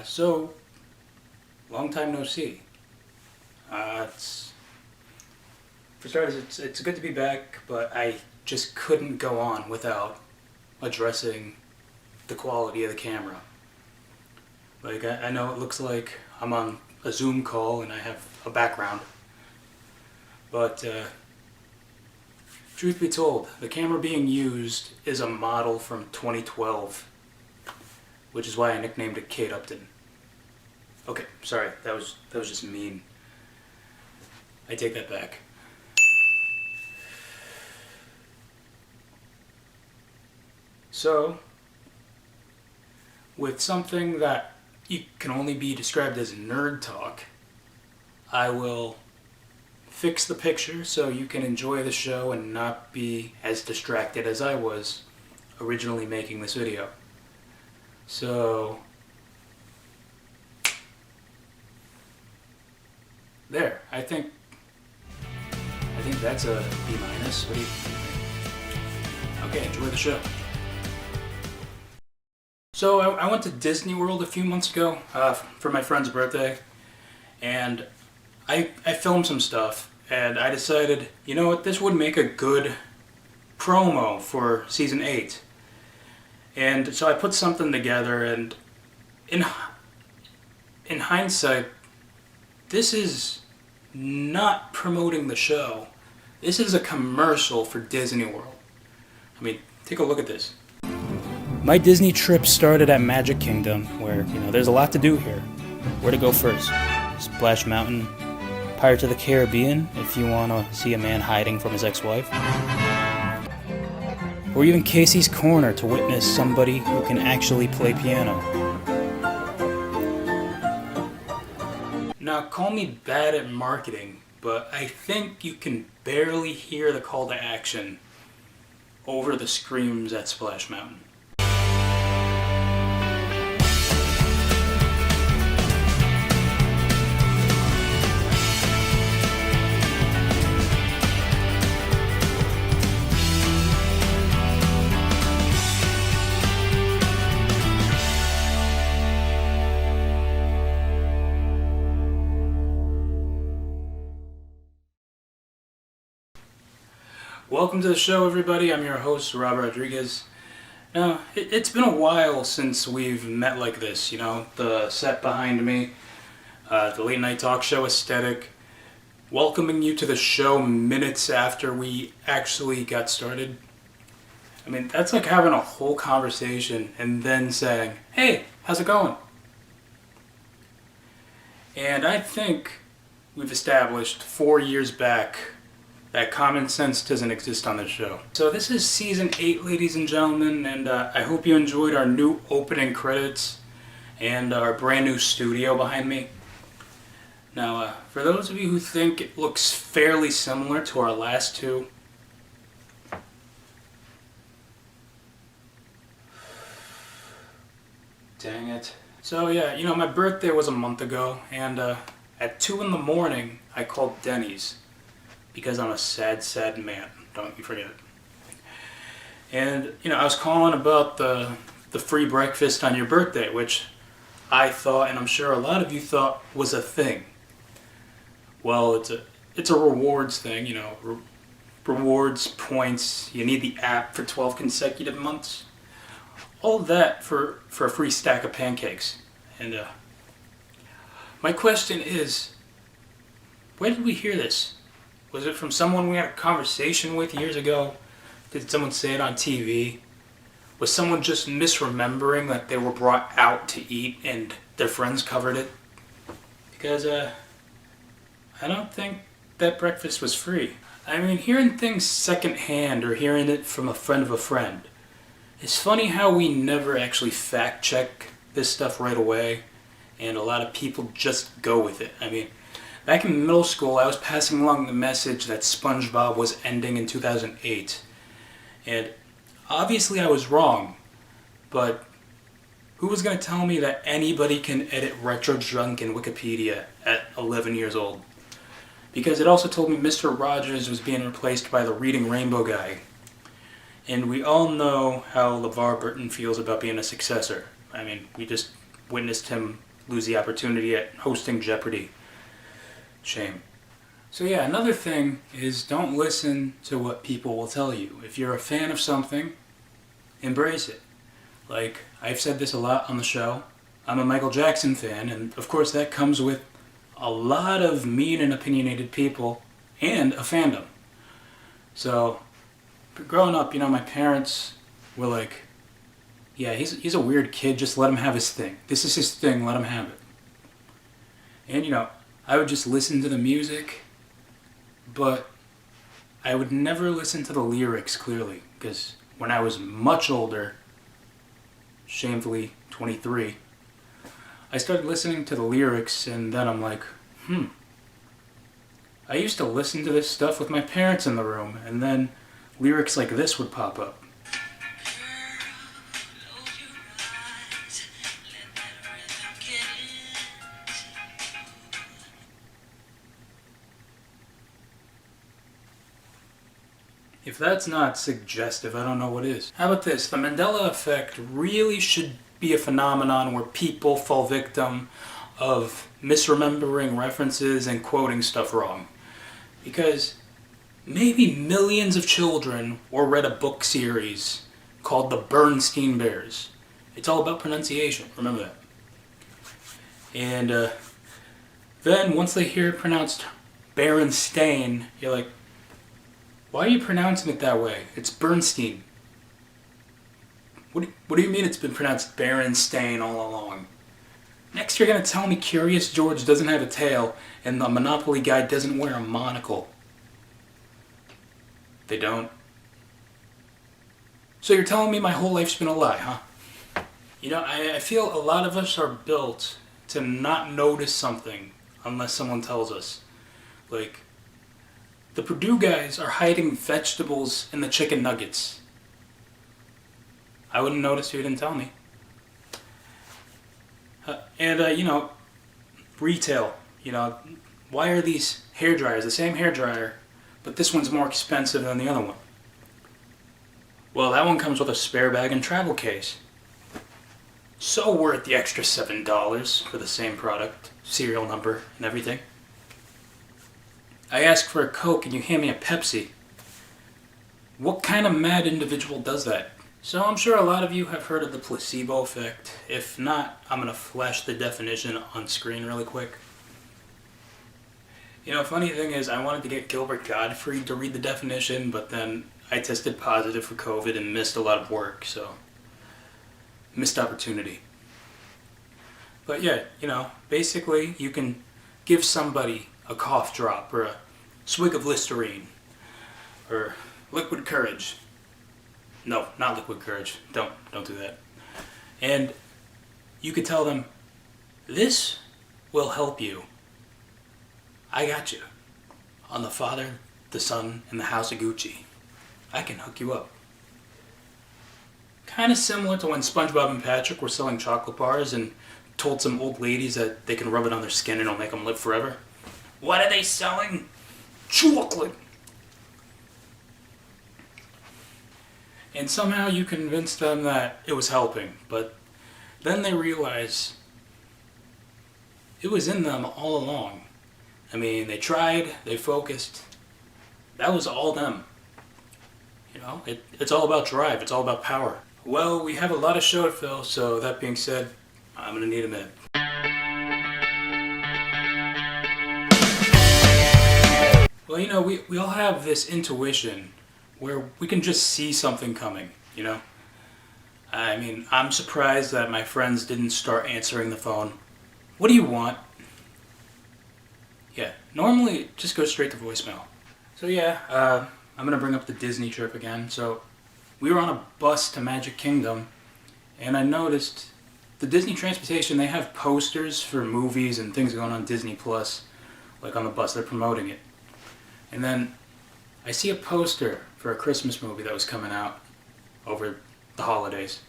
So, long time no see. For starters, it's good to be back, but I just couldn't go on without addressing the quality of the camera. Like, I know it looks like I'm on a Zoom call and I have a background, but truth be told, the camera being used is a model from 2012, which is why I nicknamed it Kate Upton. Okay, sorry, that was just mean. I take that back. So, with something that can only be described as nerd talk, I will fix the picture so you can enjoy the show and not be as distracted as I was originally making this video. So, there, I think that's a B-. What do you think? Okay, enjoy the show. So I went to Disney World a few months ago for my friend's birthday, and I filmed some stuff, and I decided, you know what, this would make a good promo for season 8. And so I put something together, and in hindsight, this is not promoting the show. This is a commercial for Disney World. I mean, take a look at this. My Disney trip started at Magic Kingdom, where, there's a lot to do here. Where to go first? Splash Mountain, Pirates of the Caribbean, if you want to see a man hiding from his ex-wife. Or even Casey's Corner to witness somebody who can actually play piano. Now, call me bad at marketing, but I think you can barely hear the call to action over the screams at Splash Mountain. Welcome to the show, everybody. I'm your host, Robert Rodriguez. Now, it's been a while since we've met like this, the set behind me, the late night talk show aesthetic, welcoming you to the show minutes after we actually got started. I mean, that's like having a whole conversation and then saying, hey, how's it going? And I think we've established 4 years back that common sense doesn't exist on this show. So this is season 8, ladies and gentlemen, and I hope you enjoyed our new opening credits and our brand new studio behind me. Now, for those of you who think it looks fairly similar to our last two, dang it. So yeah, my birthday was a month ago, and at 2 in the morning, I called Denny's. Because I'm a sad, sad man. Don't you forget it. And, I was calling about the free breakfast on your birthday, which I thought, and I'm sure a lot of you thought, was a thing. Well, it's a rewards thing, rewards, points, you need the app for 12 consecutive months. All of that for a free stack of pancakes. And my question is, where did we hear this? Was it from someone we had a conversation with years ago? Did someone say it on TV? Was someone just misremembering that they were brought out to eat and their friends covered it? Because, I don't think that breakfast was free. I mean, hearing things secondhand or hearing it from a friend of a friend. It's funny how we never actually fact check this stuff right away, and a lot of people just go with it. I mean, back in middle school, I was passing along the message that SpongeBob was ending in 2008. And obviously I was wrong, but who was going to tell me that anybody can edit retro junk in Wikipedia at 11 years old? Because it also told me Mr. Rogers was being replaced by the Reading Rainbow guy. And we all know how LeVar Burton feels about being a successor. I mean, we just witnessed him lose the opportunity at hosting Jeopardy. Shame. So yeah, another thing is don't listen to what people will tell you. If you're a fan of something, embrace it. Like, I've said this a lot on the show. I'm a Michael Jackson fan, and of course that comes with a lot of mean and opinionated people and a fandom. So, growing up, my parents were like, yeah, he's a weird kid, just let him have his thing. This is his thing, let him have it. And, I would just listen to the music, but I would never listen to the lyrics clearly, because when I was much older, shamefully 23, I started listening to the lyrics, and then I'm like, I used to listen to this stuff with my parents in the room, and then lyrics like this would pop up. If that's not suggestive, I don't know what is. How about this? The Mandela effect really should be a phenomenon where people fall victim of misremembering references and quoting stuff wrong. Because maybe millions of children or read a book series called The Bernstein Bears. It's all about pronunciation, remember that. And then once they hear it pronounced Berenstain, you're like, why are you pronouncing it that way? It's Bernstein. What do you mean it's been pronounced Berenstain all along? Next you're going to tell me Curious George doesn't have a tail and the Monopoly guy doesn't wear a monocle. They don't. So you're telling me my whole life's been a lie, huh? I feel a lot of us are built to not notice something unless someone tells us. Like, the Purdue guys are hiding vegetables in the chicken nuggets. I wouldn't notice if you didn't tell me. Retail. Why are these hair dryers the same hair dryer, but this one's more expensive than the other one? Well, that one comes with a spare bag and travel case. So worth the extra $7 for the same product, serial number, and everything. I ask for a Coke and you hand me a Pepsi. What kind of mad individual does that? So I'm sure a lot of you have heard of the placebo effect. If not, I'm going to flash the definition on screen really quick. Funny thing is, I wanted to get Gilbert Gottfried to read the definition, but then I tested positive for COVID and missed a lot of work, so missed opportunity. But yeah, basically you can give somebody a cough drop or a swig of Listerine or liquid courage. No, not liquid courage. Don't do that. And you could tell them, this will help you. I got you. On the Father, the Son, and the House of Gucci. I can hook you up. Kind of similar to when SpongeBob and Patrick were selling chocolate bars and told some old ladies that they can rub it on their skin and it'll make them live forever. What are they selling? Chocolate! And somehow you convinced them that it was helping, but then they realize it was in them all along. I mean, they tried, they focused. That was all them. It's all about drive, it's all about power. Well, we have a lot of show to fill, so that being said, I'm gonna need a minute. Well, we all have this intuition where we can just see something coming, I mean, I'm surprised that my friends didn't start answering the phone. What do you want? Yeah, normally it just goes straight to voicemail. So yeah, I'm gonna bring up the Disney trip again. So we were on a bus to Magic Kingdom, and I noticed the Disney Transportation, they have posters for movies and things going on Disney Plus, like on the bus, they're promoting it. And then I see a poster for a Christmas movie that was coming out over the holidays.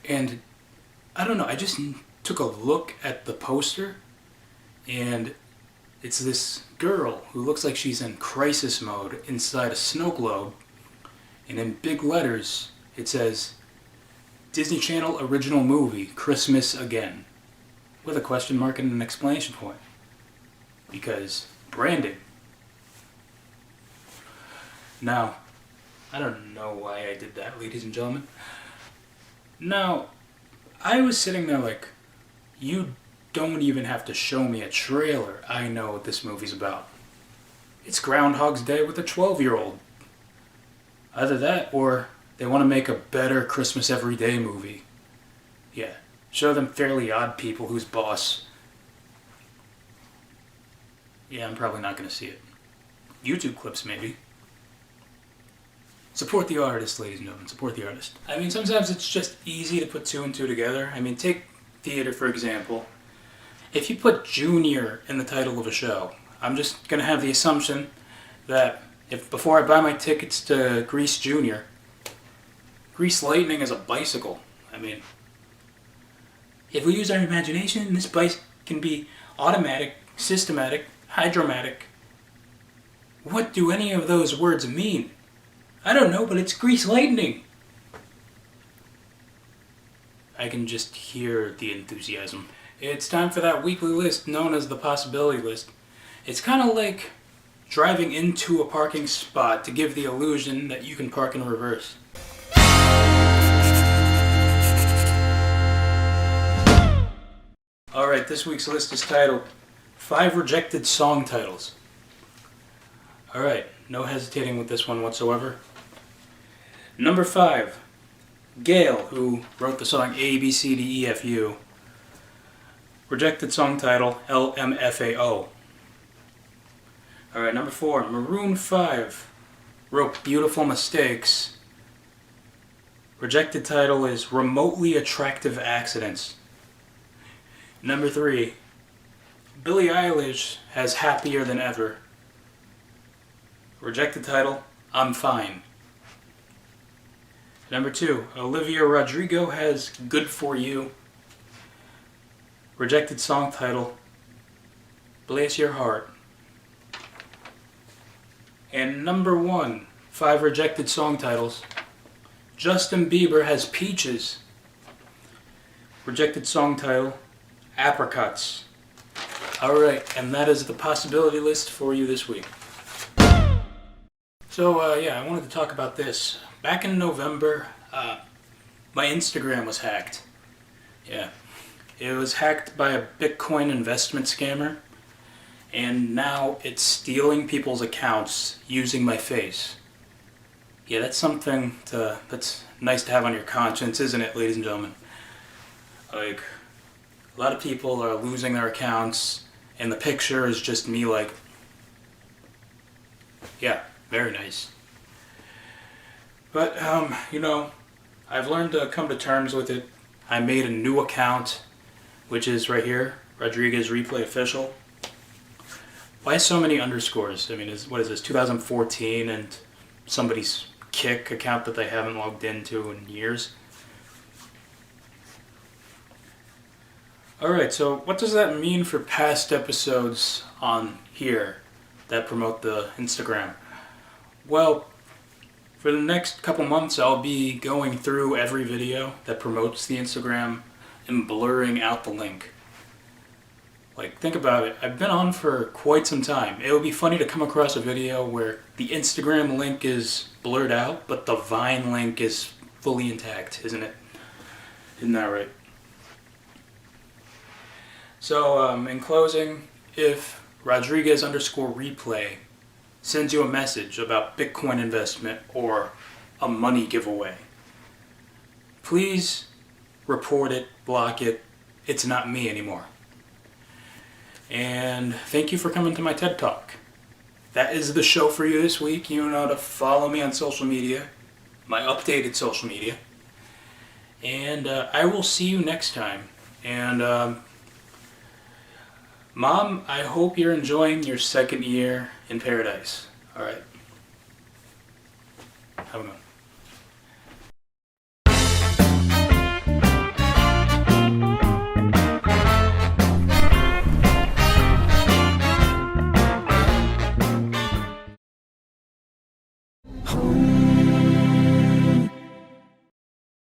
And I don't know, I just took a look at the poster, and it's this girl who looks like she's in crisis mode inside a snow globe, and in big letters it says, Disney Channel original movie, Christmas Again. with a question mark and an exclamation point. Because branding. Now, I don't know why I did that, ladies and gentlemen. Now, I was sitting there like, you don't even have to show me a trailer. I know what this movie's about. It's Groundhog's Day with a 12-year-old. Either that, or they want to make a better Christmas Every Day movie. Yeah, show them Fairly Odd People whose boss... Yeah, I'm probably not going to see it. YouTube clips, maybe. Support the artist, ladies and gentlemen. Support the artist. I mean, sometimes it's just easy to put two and two together. I mean, take theater, for example. If you put Junior in the title of a show, I'm just going to have the assumption that if before I buy my tickets to Grease Junior, Grease Lightning is a bicycle. I mean, if we use our imagination, this bike can be automatic, systematic, hydromatic. What do any of those words mean? I don't know, but it's Grease Lightning. I can just hear the enthusiasm. It's time for that weekly list known as the possibility list. It's kind of like driving into a parking spot to give the illusion that you can park in reverse. Alright, this week's list is titled 5 Rejected Song Titles. Alright, no hesitating with this one whatsoever. Number 5, Gayle, who wrote the song ABCDEFU. Rejected song title, LMFAO. Alright, number 4, Maroon 5 wrote Beautiful Mistakes. Rejected title is Remotely Attractive Accidents. Number 3, Billie Eilish has Happier Than Ever. Rejected title, I'm Fine. Number 2, Olivia Rodrigo has Good For You. Rejected song title, Bless Your Heart. And number 1, 5 rejected song titles, Justin Bieber has Peaches. Rejected song title, Apricots. Alright, and that is the possibility list for you this week. So, I wanted to talk about this. Back in November, my Instagram was hacked. Yeah. It was hacked by a Bitcoin investment scammer, and now it's stealing people's accounts using my face. Yeah, that's something that's nice to have on your conscience, isn't it, ladies and gentlemen? Like, a lot of people are losing their accounts, and the picture is just me like, yeah, very nice. But, I've learned to come to terms with it. I made a new account, which is right here, Rodriguez Replay Official. Why so many underscores? I mean, what is this, 2014, and somebody's Kick account that they haven't logged into in years? Alright, so what does that mean for past episodes on here that promote the Instagram? Well, for the next couple months I'll be going through every video that promotes the Instagram and blurring out the link. Like, think about it. I've been on for quite some time. It would be funny to come across a video where the Instagram link is blurred out, but the Vine link is fully intact, isn't it? Isn't that right? So, in closing, if Rodriguez_replay sends you a message about Bitcoin investment or a money giveaway, please report it, block it. It's not me anymore. And thank you for coming to my TED Talk. That is the show for you this week. You know how to follow me on social media, my updated social media. And I will see you next time. And Mom, I hope you're enjoying your second year in paradise. All right. Have a good one.